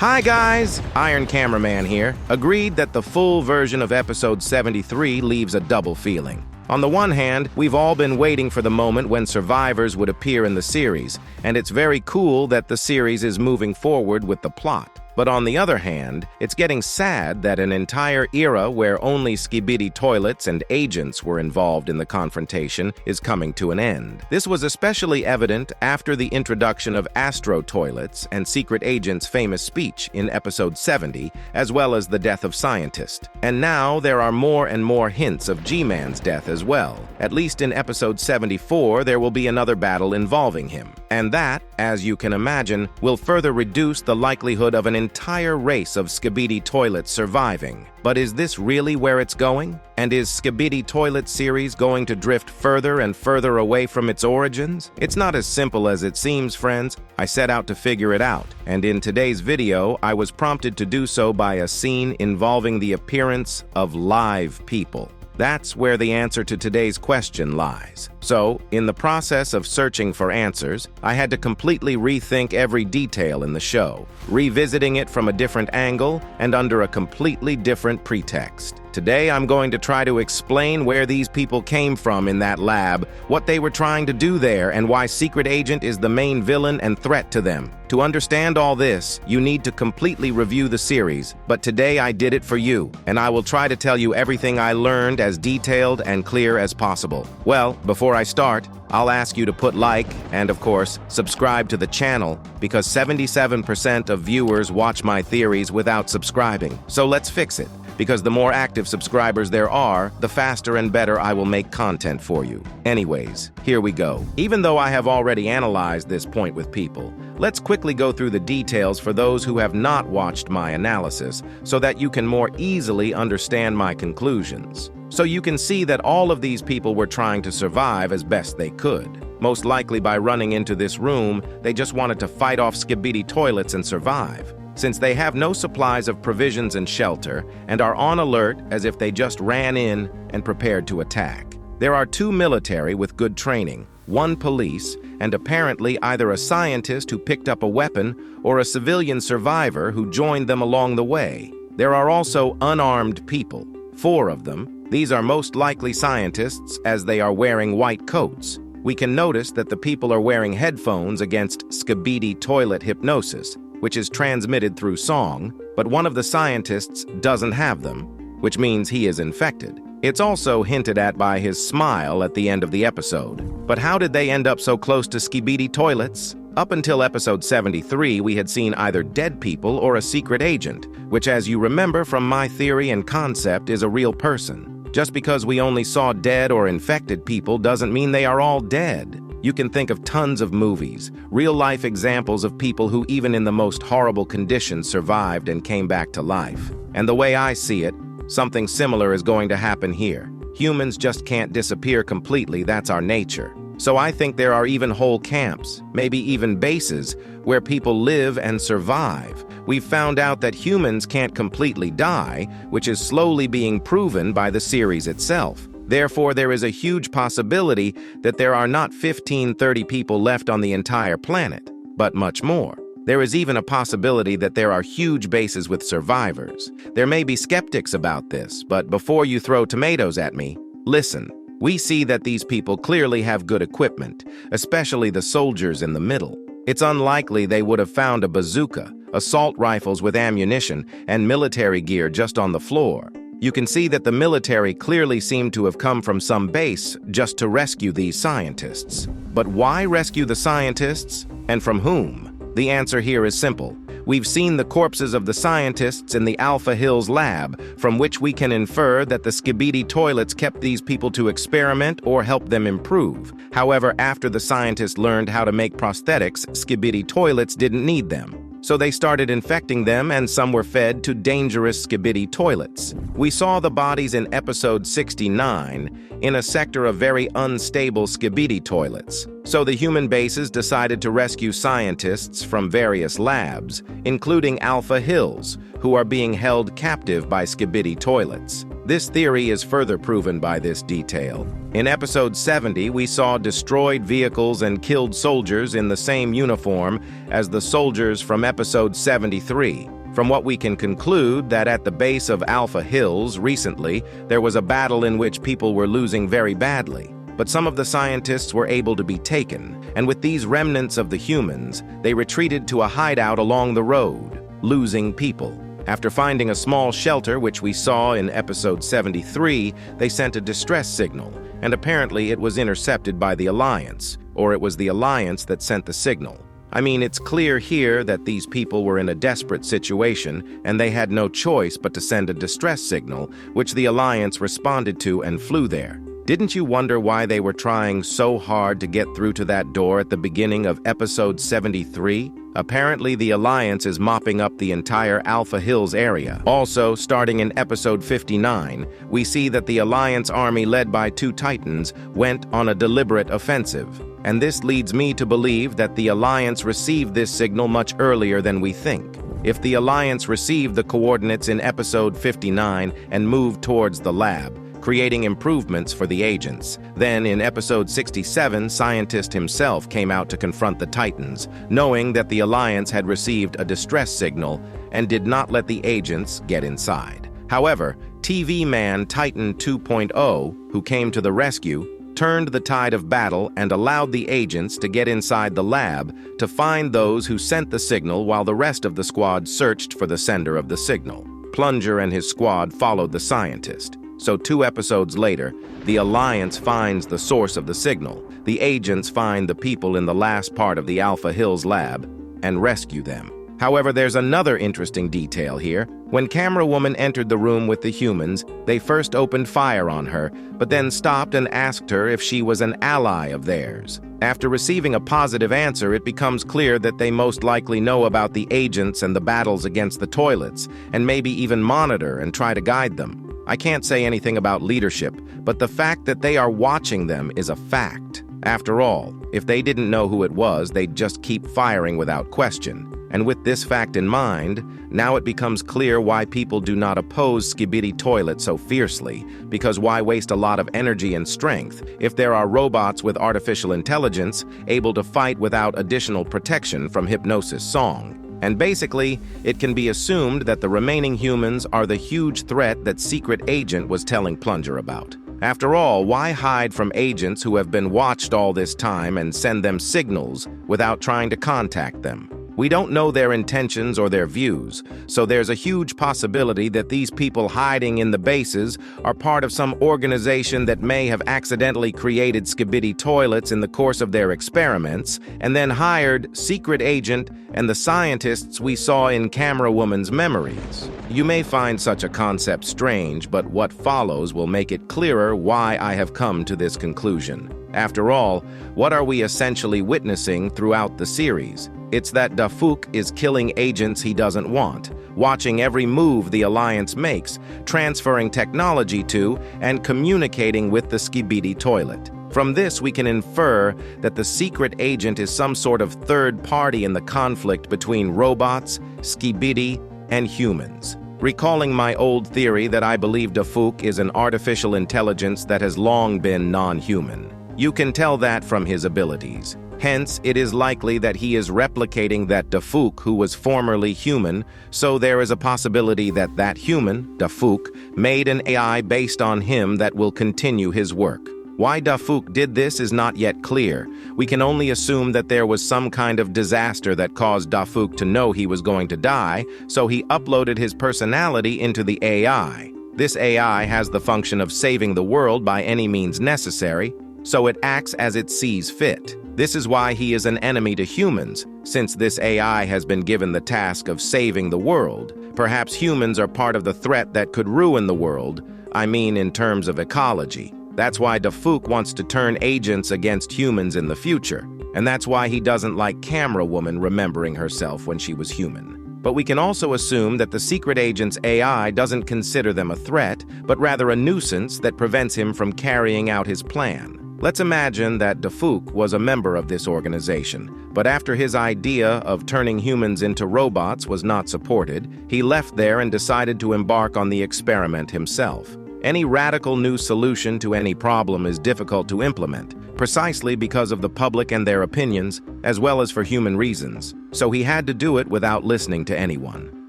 Hi guys, Iron Cameraman here. Agreed that the full version of episode 73 leaves a double feeling. On the one hand, we've all been waiting for the moment when survivors would appear in the series, and it's very cool that the series is moving forward with the plot. But on the other hand, it's getting sad that an entire era where only Skibidi Toilets and agents were involved in the confrontation is coming to an end. This was especially evident after the introduction of Astro Toilets and Secret Agent's famous speech in episode 70, as well as the death of Scientist. And now there are more and more hints of G-Man's death as well. At least in episode 74, there will be another battle involving him. And that, as you can imagine, will further reduce the likelihood of an entire race of Skibidi Toilets surviving. But is this really where it's going? And is Skibidi Toilet series going to drift further and further away from its origins? It's not as simple as it seems, friends. I set out to figure it out, and in today's video, I was prompted to do so by a scene involving the appearance of live people. That's where the answer to today's question lies. So, in the process of searching for answers, I had to completely rethink every detail in the show, revisiting it from a different angle and under a completely different pretext. Today, I'm going to try to explain where these people came from in that lab, what they were trying to do there, and why Secret Agent is the main villain and threat to them. To understand all this, you need to completely review the series, but today I did it for you, and I will try to tell you everything I learned as detailed and clear as possible. Well, before I start, I'll ask you to put like and, of course, subscribe to the channel, because 77% of viewers watch my theories without subscribing. So let's fix it, because the more active subscribers there are, the faster and better I will make content for you. Anyways, here we go. Even though I have already analyzed this point with people, let's quickly go through the details for those who have not watched my analysis, so that you can more easily understand my conclusions. So you can see that all of these people were trying to survive as best they could. Most likely by running into this room, they just wanted to fight off Skibidi Toilets and survive, since they have no supplies of provisions and shelter and are on alert as if they just ran in and prepared to attack. There are 2 military with good training, 1 police, and apparently either a scientist who picked up a weapon or a civilian survivor who joined them along the way. There are also unarmed people, 4 of them. These are most likely scientists, as they are wearing white coats. We can notice that the people are wearing headphones against Skibidi Toilet hypnosis, which is transmitted through song, but one of the scientists doesn't have them, which means he is infected. It's also hinted at by his smile at the end of the episode. But how did they end up so close to Skibidi Toilets? Up until episode 73, we had seen either dead people or a secret agent, which, as you remember from my theory and concept, is a real person. Just because we only saw dead or infected people doesn't mean they are all dead. You can think of tons of movies, real-life examples of people who even in the most horrible conditions survived and came back to life. And the way I see it, something similar is going to happen here. Humans just can't disappear completely, that's our nature. So I think there are even whole camps, maybe even bases, where people live and survive. We've found out that humans can't completely die, which is slowly being proven by the series itself. Therefore, there is a huge possibility that there are not 15-30 people left on the entire planet, but much more. There is even a possibility that there are huge bases with survivors. There may be skeptics about this, but before you throw tomatoes at me, listen. We see that these people clearly have good equipment, especially the soldiers in the middle. It's unlikely they would have found a bazooka, assault rifles with ammunition, and military gear just on the floor. You can see that the military clearly seem to have come from some base just to rescue these scientists. But why rescue the scientists, and from whom? The answer here is simple. We've seen the corpses of the scientists in the Alpha Hills lab, from which we can infer that the Skibidi Toilets kept these people to experiment or help them improve. However, after the scientists learned how to make prosthetics, Skibidi Toilets didn't need them. So they started infecting them, and some were fed to dangerous Skibidi Toilets. We saw the bodies in episode 69 in a sector of very unstable Skibidi Toilets. So the human bases decided to rescue scientists from various labs, including Alpha Hills, who are being held captive by Skibidi Toilets. This theory is further proven by this detail. In episode 70, we saw destroyed vehicles and killed soldiers in the same uniform as the soldiers from episode 73. From what we can conclude that at the base of Alpha Hills recently, there was a battle in which people were losing very badly. But some of the scientists were able to be taken, and with these remnants of the humans, they retreated to a hideout along the road, losing people. After finding a small shelter, which we saw in episode 73, they sent a distress signal, and apparently it was intercepted by the Alliance, or it was the Alliance that sent the signal. I mean, it's clear here that these people were in a desperate situation, and they had no choice but to send a distress signal, which the Alliance responded to and flew there. Didn't you wonder why they were trying so hard to get through to that door at the beginning of episode 73? Apparently, the Alliance is mopping up the entire Alpha Hills area. Also, starting in episode 59, we see that the Alliance army led by 2 Titans went on a deliberate offensive. And this leads me to believe that the Alliance received this signal much earlier than we think. If the Alliance received the coordinates in episode 59 and moved towards the lab, creating improvements for the agents. Then, in episode 67, Scientist himself came out to confront the Titans, knowing that the Alliance had received a distress signal and did not let the agents get inside. However, TV Man Titan 2.0, who came to the rescue, turned the tide of battle and allowed the agents to get inside the lab to find those who sent the signal while the rest of the squad searched for the sender of the signal. Plunger and his squad followed the Scientist. So 2 episodes later, the Alliance finds the source of the signal. The agents find the people in the last part of the Alpha Hills lab and rescue them. However, there's another interesting detail here. When Camerawoman entered the room with the humans, they first opened fire on her, but then stopped and asked her if she was an ally of theirs. After receiving a positive answer, it becomes clear that they most likely know about the agents and the battles against the toilets, and maybe even monitor and try to guide them. I can't say anything about leadership, but the fact that they are watching them is a fact. After all, if they didn't know who it was, they'd just keep firing without question. And with this fact in mind, now it becomes clear why people do not oppose Skibidi Toilet so fiercely, because why waste a lot of energy and strength if there are robots with artificial intelligence able to fight without additional protection from Hypnosis Song? And basically, it can be assumed that the remaining humans are the huge threat that Secret Agent was telling Plunger about. After all, why hide from agents who have been watched all this time and send them signals without trying to contact them? We don't know their intentions or their views, so there's a huge possibility that these people hiding in the bases are part of some organization that may have accidentally created Skibidi Toilets in the course of their experiments, and then hired Secret Agent and the scientists we saw in Camerawoman's memories. You may find such a concept strange, but what follows will make it clearer why I have come to this conclusion. After all, what are we essentially witnessing throughout the series? It's that Dafuk is killing agents he doesn't want, watching every move the Alliance makes, transferring technology to, and communicating with the Skibidi Toilet. From this, we can infer that the Secret Agent is some sort of third party in the conflict between robots, Skibidi, and humans. Recalling my old theory that I believe Dafuk is an artificial intelligence that has long been non-human. You can tell that from his abilities. Hence, it is likely that he is replicating that Dafuk who was formerly human, so there is a possibility that that human, Dafuk, made an AI based on him that will continue his work. Why Dafuk did this is not yet clear. We can only assume that there was some kind of disaster that caused Dafuk to know he was going to die, so he uploaded his personality into the AI. This AI has the function of saving the world by any means necessary, so it acts as it sees fit. This is why he is an enemy to humans, since this AI has been given the task of saving the world. Perhaps humans are part of the threat that could ruin the world, I mean in terms of ecology. That's why Dafuk wants to turn agents against humans in the future, and that's why he doesn't like Camerawoman remembering herself when she was human. But we can also assume that the Secret Agent's AI doesn't consider them a threat, but rather a nuisance that prevents him from carrying out his plan. Let's imagine that Dafuk was a member of this organization, but after his idea of turning humans into robots was not supported, he left there and decided to embark on the experiment himself. Any radical new solution to any problem is difficult to implement, precisely because of the public and their opinions, as well as for human reasons. So he had to do it without listening to anyone.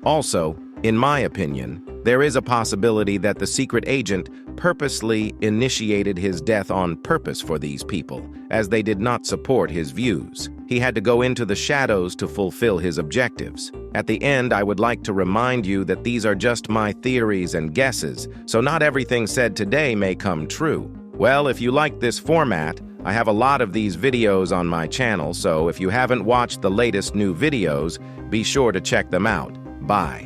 Also, in my opinion, there is a possibility that the secret agent purposely initiated his death on purpose for these people, as they did not support his views. He had to go into the shadows to fulfill his objectives. At the end, I would like to remind you that these are just my theories and guesses, so not everything said today may come true. Well, if you like this format, I have a lot of these videos on my channel, so if you haven't watched the latest new videos, be sure to check them out. Bye.